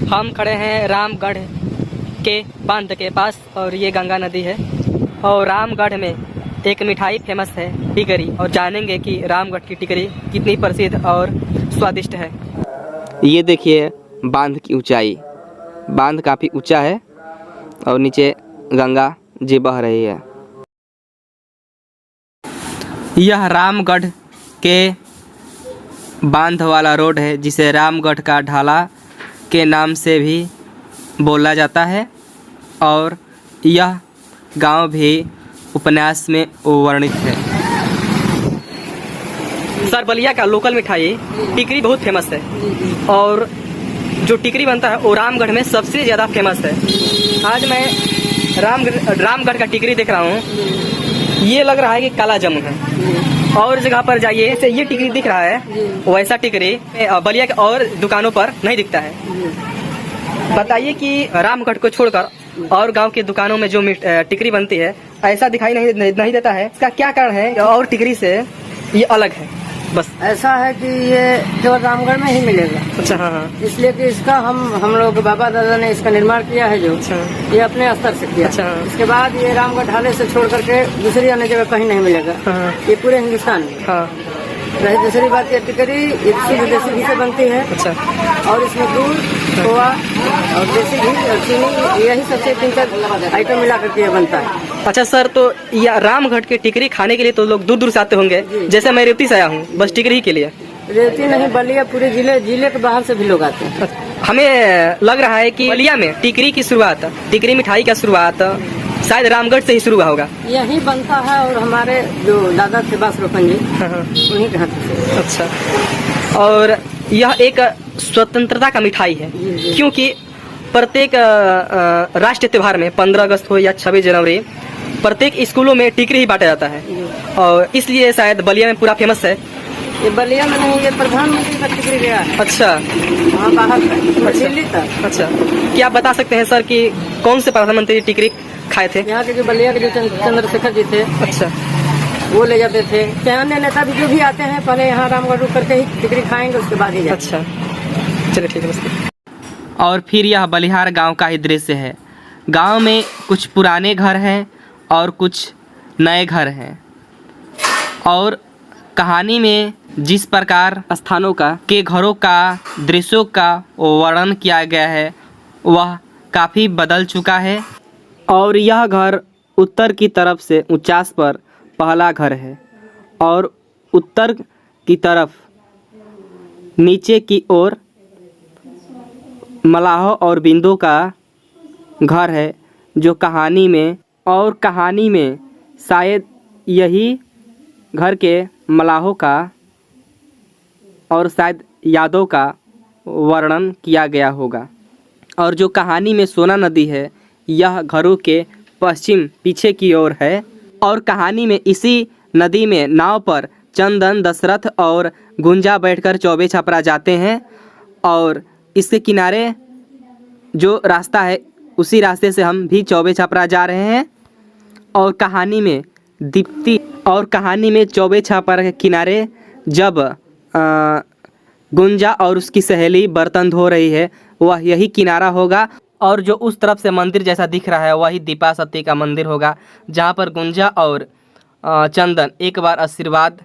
हम खड़े हैं रामगढ़ के बांध के पास और ये गंगा नदी है। और रामगढ़ में एक मिठाई फेमस है टिकरी, और जानेंगे कि रामगढ़ की टिकरी कितनी प्रसिद्ध और स्वादिष्ट है। ये देखिए बांध की ऊंचाई, बांध काफ़ी ऊंचा है और नीचे गंगा जी बह रही है। यह रामगढ़ के बांध वाला रोड है जिसे रामगढ़ का ढाला के नाम से भी बोला जाता है, और यह गांव भी उपन्यास में वर्णित है। सर, बलिया का लोकल मिठाई टिकरी बहुत फेमस है, और जो टिकरी बनता है वो रामगढ़ में सबसे ज़्यादा फेमस है। आज मैं रामगढ़ का टिकरी देख रहा हूँ। ये लग रहा है कि काला जामुन है, और जगह पर जाइए जैसे ये टिकरी दिख रहा है वैसा टिकरी बलिया के और दुकानों पर नहीं दिखता है। बताइए कि रामगढ़ को छोड़कर और गांव के दुकानों में जो टिकरी बनती है ऐसा दिखाई नहीं देता है। इसका क्या कारण है और टिकरी से ये अलग है? बस ऐसा है कि ये केवल रामगढ़ में ही मिलेगा। अच्छा, हाँ हाँ। इसलिए कि इसका हम लोग बाबा दादा ने इसका निर्माण किया है जो। अच्छा। ये अपने स्तर से किया। अच्छा। इसके बाद ये रामगढ़ ढाले से छोड़ करके दूसरी अन्य जगह कहीं नहीं मिलेगा। हाँ। ये पूरे हिंदुस्तान में। हाँ। रही दूसरी बात, ये टिकरी शुद्ध देसी घी से बनती है। अच्छा। और इसमें दूध, खोआ और देसी घी और चीनी, यही सबसे 3-4 आइटम मिला करके ये बनता है। अच्छा सर, तो यह रामगढ़ की टिकरी खाने के लिए तो लोग दूर दूर से आते होंगे। जैसे मैं रेवती से आया हूँ बस टिकरी के लिए। रेवती नहीं, बलिया पूरे जिले के बाहर से भी लोग आते हैं। हमें लग रहा है कि बलिया में टिकरी की शुरुआत, टिकरी मिठाई का शुरुआत शायद रामगढ़ से ही शुरू हुआ होगा। यही बनता है, और हमारे जो दादा थे बासरोपन जी, उन्हीं के हाथ से। अच्छा। और यह एक स्वतंत्रता का मिठाई है, क्योंकि प्रत्येक राष्ट्रीय त्योहार में 15 अगस्त हो या 26 जनवरी प्रत्येक स्कूलों में टिकरी ही बांटा जाता है, और इसलिए शायद बलिया में पूरा फेमस है। ये बलिया में नहीं, ये प्रधानमंत्री का टिकरी गया है। अच्छा। वहाँ बाहर दिल्ली तक। अच्छा, क्या आप बता सकते हैं सर कि कौन से प्रधानमंत्री टिकरी खाए थे? यहाँ के जो बलिया के जो चंद्रशेखर जी थे, अच्छा, वो ले जाते थे। चाहे अन्य नेता भी जो भी आते हैं पहले यहाँ रामगढ़ रुक करके ही टिकरी खाएंगे, उसके बाद ही जाएंगे। अच्छा, चलिए ठीक है बस। और फिर यह बलिहार गांव का ही दृश्य है। गांव में कुछ पुराने घर हैं और कुछ नए घर हैं, और कहानी में जिस प्रकार स्थानों का के घरों का दृश्यों का वर्णन किया गया है वह काफ़ी बदल चुका है। और यह घर उत्तर की तरफ से ऊंचास पर पहला घर है, और उत्तर की तरफ नीचे की ओर मलाहो और बिंदु का घर है जो कहानी में शायद यही घर के मलाहो का और शायद यादों का वर्णन किया गया होगा। और जो कहानी में सोना नदी है यह घरों के पश्चिम पीछे की ओर है, और कहानी में इसी नदी में नाव पर चंदन, दशरथ और गुंजा बैठकर चौबे छपरा जाते हैं, और इसके किनारे जो रास्ता है उसी रास्ते से हम भी चौबे छपरा जा रहे हैं। और कहानी में चौबे छपरा के किनारे जब गुंजा और उसकी सहेली बर्तन धो रही है वह यही किनारा होगा, और जो उस तरफ से मंदिर जैसा दिख रहा है वही दीपा सती का मंदिर होगा, जहाँ पर गुंजा और चंदन एक बार आशीर्वाद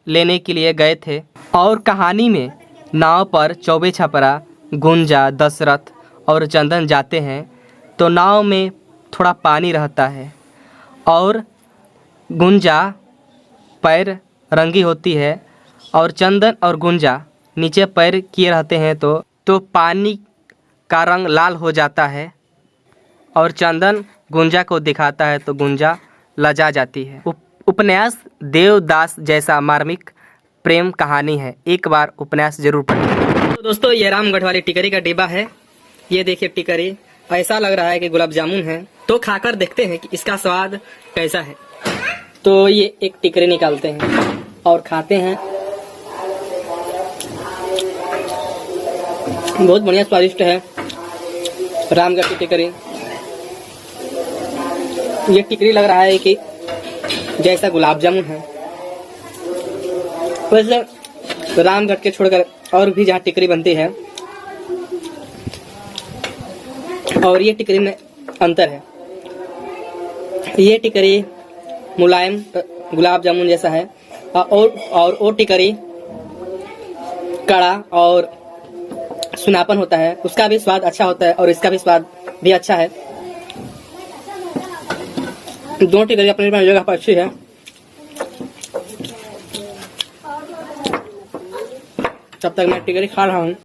लेने के लिए गए थे। और कहानी में नाव पर चौबे छपरा, गुंजा, दशरथ और चंदन जाते हैं तो नाव में थोड़ा पानी रहता है, और गुंजा पैर रंगी होती है और चंदन और गुंजा नीचे पैर किए रहते हैं तो पानी का रंग लाल हो जाता है, और चंदन गुंजा को दिखाता है तो गुंजा लजा जाती है। उपन्यास देवदास जैसा मार्मिक प्रेम कहानी है, एक बार उपन्यास जरूर पढ़ें। तो दोस्तों, ये रामगढ़ वाली टिकरी का डिब्बा है। ये देखिए टिकरी, ऐसा लग रहा है कि गुलाब जामुन है। तो खाकर देखते हैं कि इसका स्वाद कैसा है। तो ये एक टिकरी निकालते हैं और खाते हैं। बहुत बढ़िया स्वादिष्ट है रामगढ़ की टिकरी। ये टिकरी लग रहा है कि जैसा गुलाब जामुन है। वैसे रामगढ़ के छोड़कर और भी जहाँ टिकरी बनती है और ये टिकरी में अंतर है। ये टिकरी मुलायम गुलाब जामुन जैसा है और वो टिकरी कड़ा और सुनापन होता है, उसका भी स्वाद अच्छा होता है और इसका भी स्वाद भी अच्छा है। दोनों टिकरी अपनी अपनी जगह पर अच्छी है। तब तक मैं टिकरी खा रहा हूँ।